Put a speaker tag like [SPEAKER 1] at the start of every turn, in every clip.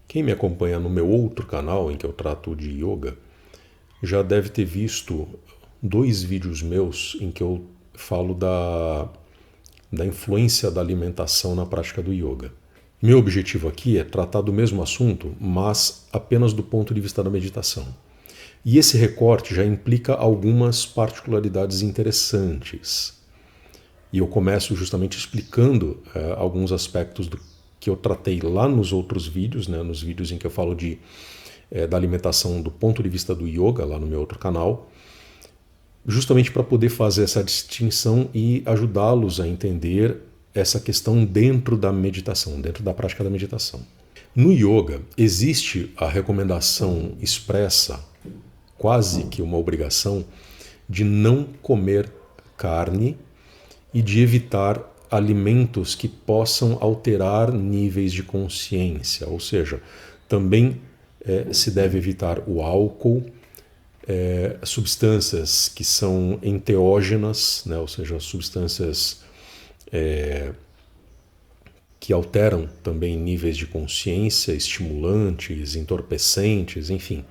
[SPEAKER 1] Quem me acompanha no meu outro canal, em que eu trato de yoga, já deve ter visto 2 vídeos meus em que eu falo da influência da alimentação na prática do yoga. Meu objetivo aqui é tratar do mesmo assunto, mas apenas do ponto de vista da meditação. E esse recorte já implica algumas particularidades interessantes. E eu começo justamente explicando alguns aspectos do que eu tratei lá nos outros vídeos, né, nos vídeos em que eu falo da alimentação do ponto de vista do yoga, lá no meu outro canal, justamente para poder fazer essa distinção e ajudá-los a entender essa questão dentro da meditação, dentro da prática da meditação. No yoga, existe a recomendação expressa, quase que uma obrigação, de não comer carne e de evitar alimentos que possam alterar níveis de consciência, ou seja, também se deve evitar o álcool, substâncias que são enteógenas, né, ou seja, substâncias que alteram também níveis de consciência, estimulantes, entorpecentes, enfim.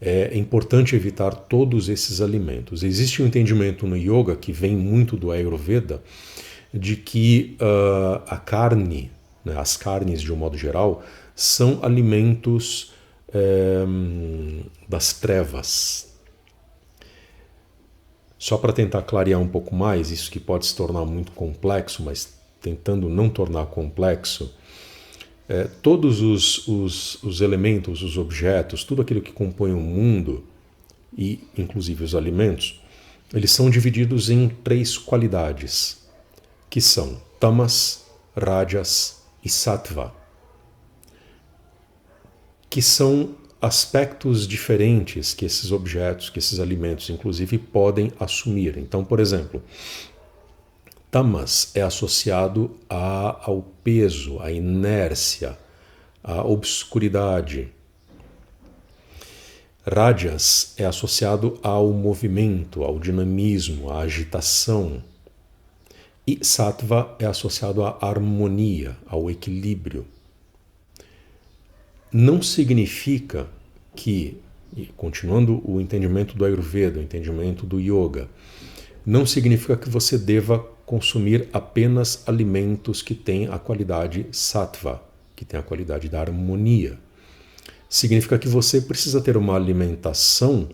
[SPEAKER 1] É importante evitar todos esses alimentos. Existe um entendimento no yoga que vem muito do Ayurveda de que a carne, né, as carnes de um modo geral, são alimentos das trevas. Só para tentar clarear um pouco mais, isso que pode se tornar muito complexo, mas tentando não tornar complexo, todos os elementos, os objetos, tudo aquilo que compõe o mundo, e inclusive os alimentos, eles são divididos em 3 qualidades, que são tamas, rajas e sattva, que são aspectos diferentes que esses objetos, que esses alimentos, inclusive, podem assumir. Então, por exemplo, tamas é associado ao peso, à inércia, à obscuridade. Rajas é associado ao movimento, ao dinamismo, à agitação. E sattva é associado à harmonia, ao equilíbrio. Não significa que, continuando o entendimento do Ayurveda, o entendimento do Yoga, não significa que você deva consumir apenas alimentos que têm a qualidade sattva, que têm a qualidade da harmonia. Significa que você precisa ter uma alimentação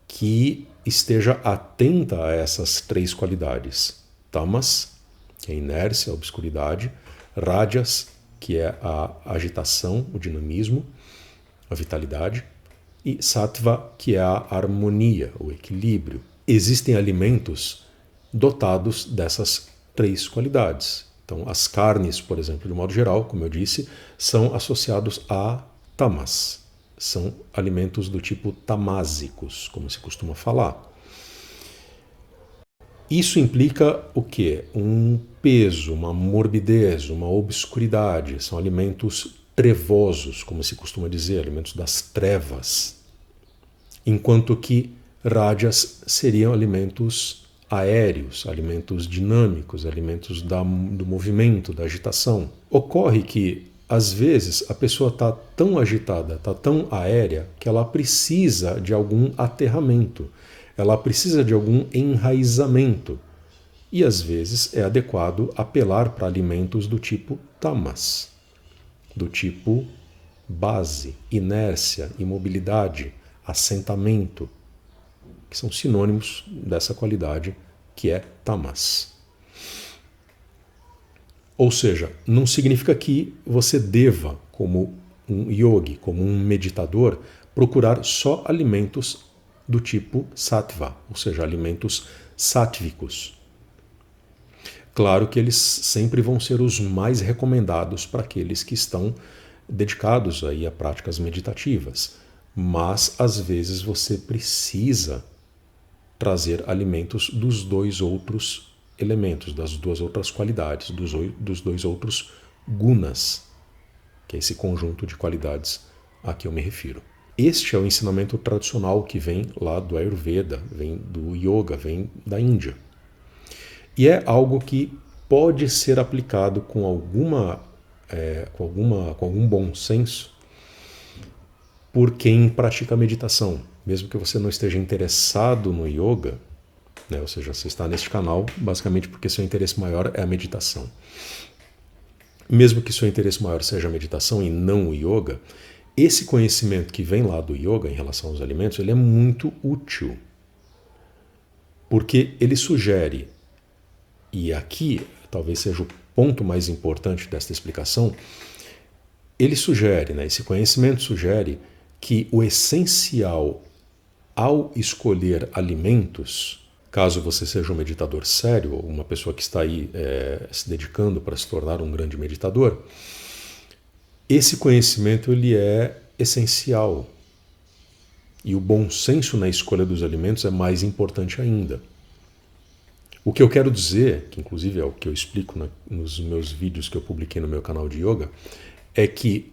[SPEAKER 1] que esteja atenta a essas 3 qualidades. Tamas, que é a inércia, a obscuridade. Rajas, que é a agitação, o dinamismo, a vitalidade. E sattva, que é a harmonia, o equilíbrio. Existem alimentos dotados dessas 3 qualidades. Então, as carnes, por exemplo, de modo geral, como eu disse, são associados a tamas. São alimentos do tipo tamásicos, como se costuma falar. Isso implica o quê? Um peso, uma morbidez, uma obscuridade. São alimentos trevosos, como se costuma dizer, alimentos das trevas. Enquanto que rajas seriam alimentos aéreos, alimentos dinâmicos, alimentos do movimento, da agitação. Ocorre que, às vezes, a pessoa está tão agitada, está tão aérea, que ela precisa de algum aterramento. Ela precisa de algum enraizamento. E às vezes é adequado apelar para alimentos do tipo tamas, do tipo base, inércia, imobilidade, assentamento, que são sinônimos dessa qualidade que é tamas. Ou seja, não significa que você deva, como um yogi, como um meditador, procurar só alimentos do tipo sattva, ou seja, alimentos sáttvicos. Claro que eles sempre vão ser os mais recomendados para aqueles que estão dedicados aí a práticas meditativas, mas às vezes você precisa trazer alimentos dos 2 outros elementos, das 2 outras qualidades, dos 2 outros gunas, que é esse conjunto de qualidades a que eu me refiro. Este é o ensinamento tradicional que vem lá do Ayurveda, vem do Yoga, vem da Índia. E é algo que pode ser aplicado com alguma com algum bom senso por quem pratica meditação. Mesmo que você não esteja interessado no yoga, né? Ou seja, você está neste canal basicamente porque seu interesse maior é a meditação. Mesmo que seu interesse maior seja a meditação e não o yoga, esse conhecimento que vem lá do yoga em relação aos alimentos, ele é muito útil. Porque ele sugere, e aqui talvez seja o ponto mais importante desta explicação, ele sugere, né, esse conhecimento sugere que o essencial ao escolher alimentos, caso você seja um meditador sério, ou uma pessoa que está aí se dedicando para se tornar um grande meditador, esse conhecimento ele é essencial. E o bom senso na escolha dos alimentos é mais importante ainda. O que eu quero dizer, que inclusive é o que eu explico nos meus vídeos que eu publiquei no meu canal de yoga, é que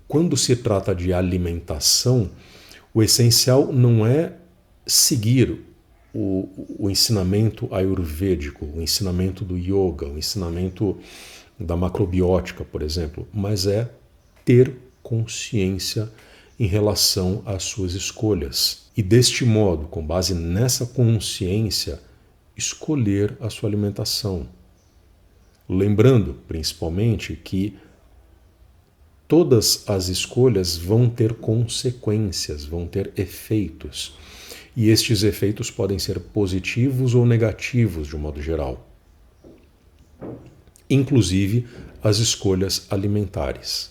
[SPEAKER 1] quando se trata de alimentação, o essencial não é seguir o ensinamento ayurvédico, o ensinamento do yoga, o ensinamento da macrobiótica, por exemplo, mas é ter consciência em relação às suas escolhas. E deste modo, com base nessa consciência, escolher a sua alimentação. Lembrando, principalmente, que todas as escolhas vão ter consequências, vão ter efeitos. E estes efeitos podem ser positivos ou negativos, de um modo geral. Inclusive as escolhas alimentares.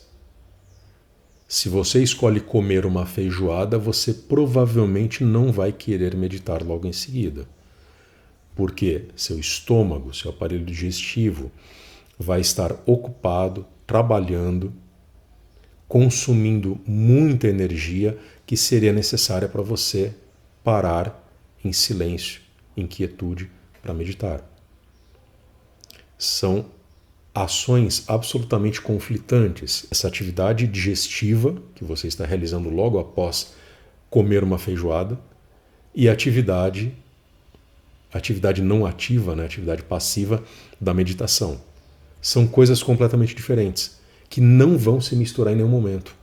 [SPEAKER 1] Se você escolhe comer uma feijoada, você provavelmente não vai querer meditar logo em seguida. Porque seu estômago, seu aparelho digestivo, vai estar ocupado, trabalhando, consumindo muita energia que seria necessária para você parar em silêncio, em quietude, para meditar. São ações absolutamente conflitantes. Essa atividade digestiva que você está realizando logo após comer uma feijoada e a atividade não ativa, né, atividade passiva da meditação. São coisas completamente diferentes, que não vão se misturar em nenhum momento.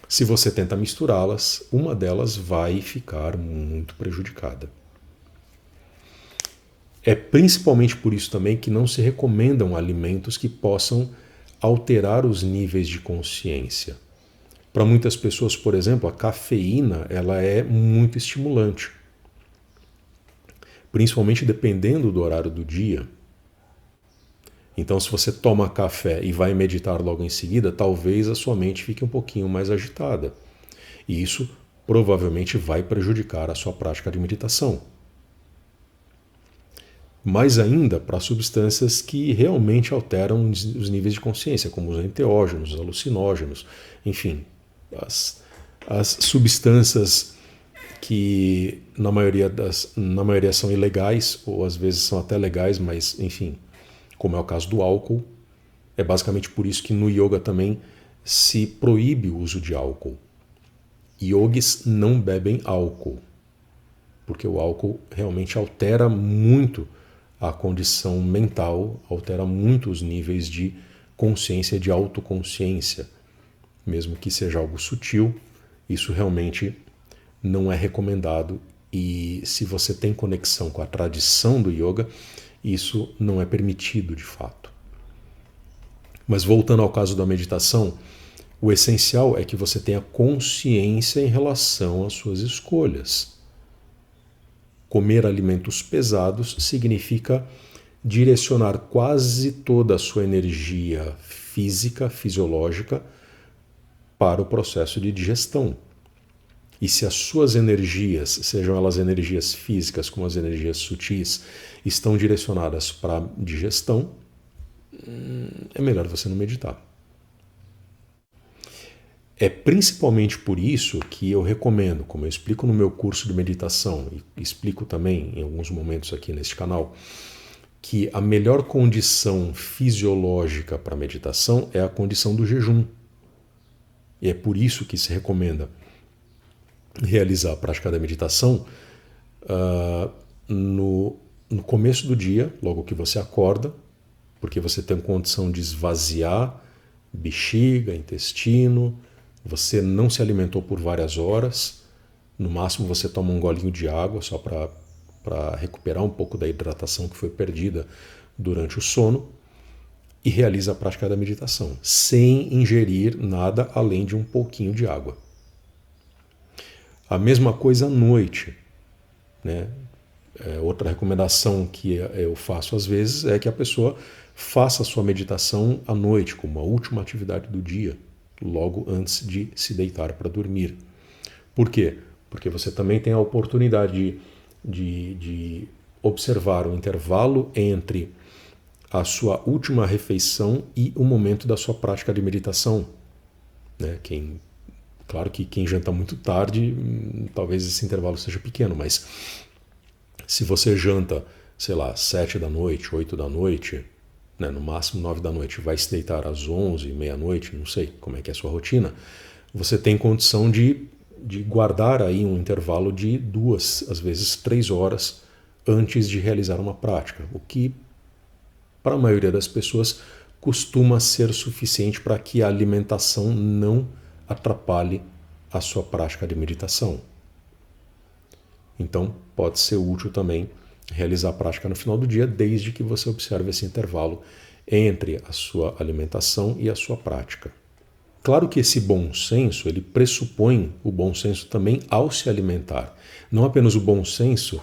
[SPEAKER 1] Se você tenta misturá-las, uma delas vai ficar muito prejudicada. É principalmente por isso também que não se recomendam alimentos que possam alterar os níveis de consciência. Para muitas pessoas, por exemplo, a cafeína ela é muito estimulante. Principalmente dependendo do horário do dia. Então, se você toma café e vai meditar logo em seguida, talvez a sua mente fique um pouquinho mais agitada. E isso provavelmente vai prejudicar a sua prática de meditação. Mais ainda para substâncias que realmente alteram os níveis de consciência, como os enteógenos, os alucinógenos, enfim, as substâncias que na maioria são ilegais, ou às vezes são até legais, mas enfim, como é o caso do álcool. É basicamente por isso que no yoga também se proíbe o uso de álcool. Yogis não bebem álcool, porque o álcool realmente altera muito a condição mental, altera muito os níveis de consciência, de autoconsciência. Mesmo que seja algo sutil, isso realmente não é recomendado, e se você tem conexão com a tradição do yoga, isso não é permitido de fato. Mas voltando ao caso da meditação, o essencial é que você tenha consciência em relação às suas escolhas. Comer alimentos pesados significa direcionar quase toda a sua energia física, fisiológica, para o processo de digestão. E se as suas energias, sejam elas energias físicas como as energias sutis, estão direcionadas para a digestão, é melhor você não meditar. É principalmente por isso que eu recomendo, como eu explico no meu curso de meditação, e explico também em alguns momentos aqui neste canal, que a melhor condição fisiológica para a meditação é a condição do jejum. E é por isso que se recomenda realizar a prática da meditação no começo do dia, logo que você acorda, porque você tem condição de esvaziar bexiga, intestino, você não se alimentou por várias horas, no máximo você toma um golinho de água só para recuperar um pouco da hidratação que foi perdida durante o sono e realiza a prática da meditação, sem ingerir nada além de um pouquinho de água. A mesma coisa à noite, né? Outra recomendação que eu faço às vezes é que a pessoa faça a sua meditação à noite, como a última atividade do dia, logo antes de se deitar para dormir. Por quê? Porque você também tem a oportunidade de observar o intervalo entre a sua última refeição e o momento da sua prática de meditação. Né? Claro que quem janta muito tarde, talvez esse intervalo seja pequeno, mas se você janta, sei lá, 7 da noite, 8 da noite, né, no máximo 9 da noite, vai se deitar às 11, meia-noite, não sei como é que é a sua rotina, você tem condição de guardar aí um intervalo de 2, às vezes 3 horas antes de realizar uma prática, o que para a maioria das pessoas costuma ser suficiente para que a alimentação não atrapalhe a sua prática de meditação. Então, pode ser útil também realizar a prática no final do dia, desde que você observe esse intervalo entre a sua alimentação e a sua prática. Claro que esse bom senso, ele pressupõe o bom senso também ao se alimentar. Não apenas o bom senso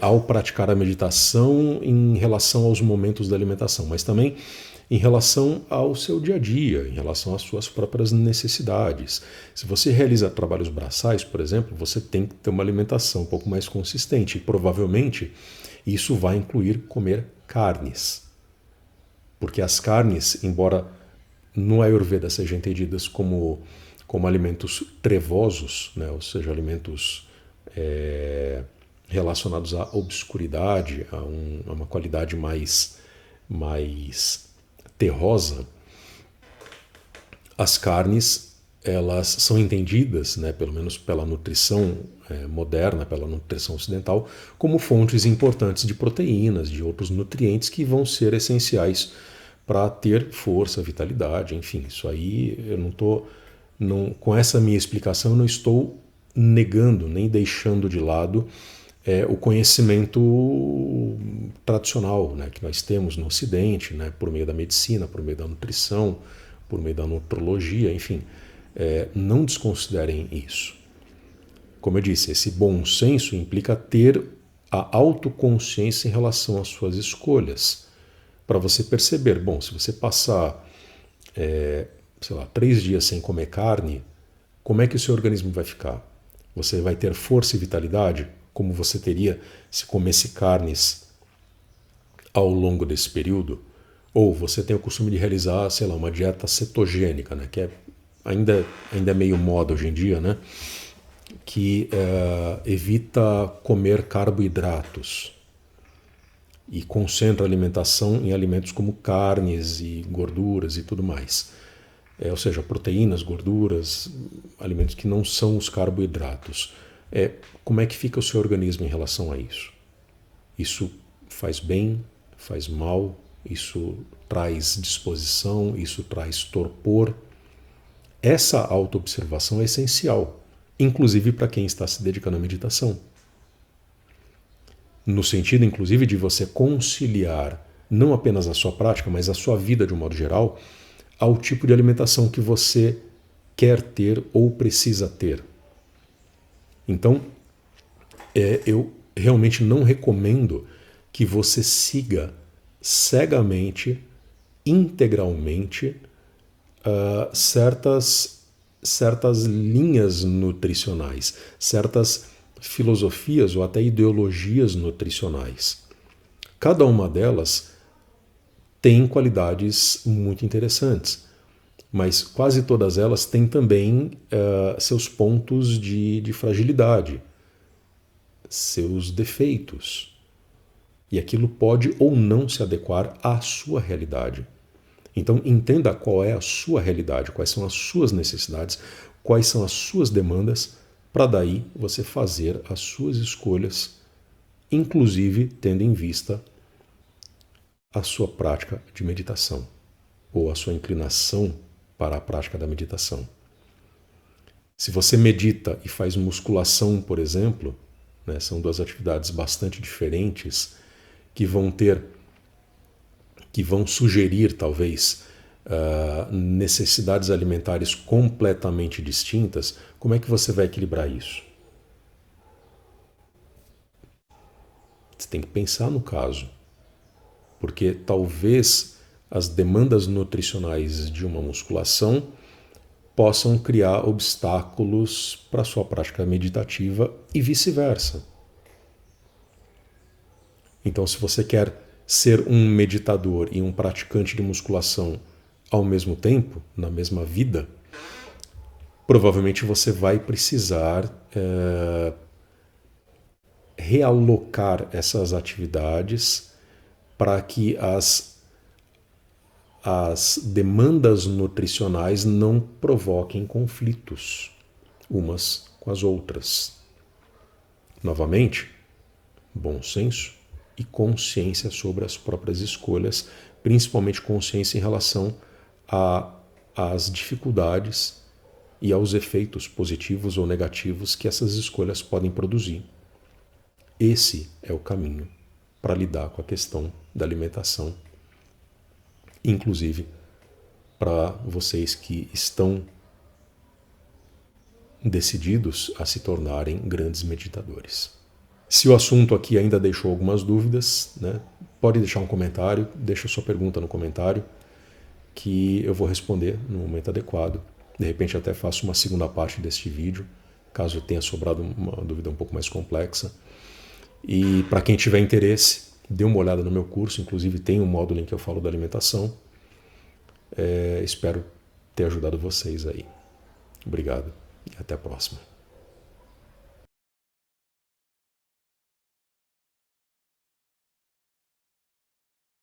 [SPEAKER 1] ao praticar a meditação em relação aos momentos da alimentação, mas também em relação ao seu dia a dia, em relação às suas próprias necessidades. Se você realiza trabalhos braçais, por exemplo, você tem que ter uma alimentação um pouco mais consistente e provavelmente isso vai incluir comer carnes. Porque as carnes, embora no Ayurveda sejam entendidas como alimentos trevosos, né, ou seja, alimentos relacionados à obscuridade, a uma qualidade mais terrosa, as carnes elas são entendidas, né, pelo menos pela nutrição moderna, pela nutrição ocidental, como fontes importantes de proteínas, de outros nutrientes que vão ser essenciais para ter força, vitalidade, enfim. Isso aí eu com essa minha explicação eu não estou negando nem deixando de lado o conhecimento tradicional, né, que nós temos no Ocidente, né, por meio da medicina, por meio da nutrição, por meio da nutrologia, enfim. Não desconsiderem isso. Como eu disse, esse bom senso implica ter a autoconsciência em relação às suas escolhas. Para você perceber, bom, se você passar, sei lá, 3 dias sem comer carne, como é que o seu organismo vai ficar? Você vai ter força e vitalidade, como você teria se comesse carnes ao longo desse período? Ou você tem o costume de realizar, sei lá, uma dieta cetogênica, né, que ainda é meio moda hoje em dia, né, que evita comer carboidratos e concentra a alimentação em alimentos como carnes e gorduras e tudo mais. Ou seja, proteínas, gorduras, alimentos que não são os carboidratos. Como é que fica o seu organismo em relação a isso? Isso faz bem, faz mal, isso traz disposição, isso traz torpor. Essa autoobservação é essencial, inclusive para quem está se dedicando à meditação. No sentido, inclusive, de você conciliar não apenas a sua prática, mas a sua vida de um modo geral, ao tipo de alimentação que você quer ter ou precisa ter. Então, eu realmente não recomendo que você siga cegamente, integralmente, certas linhas nutricionais, certas filosofias ou até ideologias nutricionais. Cada uma delas tem qualidades muito interessantes, mas quase todas elas têm também seus pontos de fragilidade, seus defeitos. E aquilo pode ou não se adequar à sua realidade. Então entenda qual é a sua realidade, quais são as suas necessidades, quais são as suas demandas, para daí você fazer as suas escolhas, inclusive tendo em vista a sua prática de meditação. ou a sua inclinação para a prática da meditação. Se você medita e faz musculação, por exemplo, né, são duas atividades bastante diferentes que vão sugerir, talvez, necessidades alimentares completamente distintas. Como é que você vai equilibrar isso? Você tem que pensar no caso, porque talvez as demandas nutricionais de uma musculação possam criar obstáculos para a sua prática meditativa e vice-versa. Então, se você quer ser um meditador e um praticante de musculação ao mesmo tempo, na mesma vida, provavelmente você vai precisar realocar essas atividades para que as demandas nutricionais não provoquem conflitos umas com as outras. Novamente, bom senso e consciência sobre as próprias escolhas, principalmente consciência em relação às dificuldades e aos efeitos positivos ou negativos que essas escolhas podem produzir. Esse é o caminho para lidar com a questão da alimentação, inclusive para vocês que estão decididos a se tornarem grandes meditadores. Se o assunto aqui ainda deixou algumas dúvidas, né, pode deixar um comentário, deixa sua pergunta no comentário, que eu vou responder no momento adequado. De repente até faço uma segunda parte deste vídeo, caso tenha sobrado uma dúvida um pouco mais complexa. E para quem tiver interesse, dê uma olhada no meu curso, inclusive tem um módulo em que eu falo da alimentação. Espero ter ajudado vocês aí. Obrigado e até a próxima.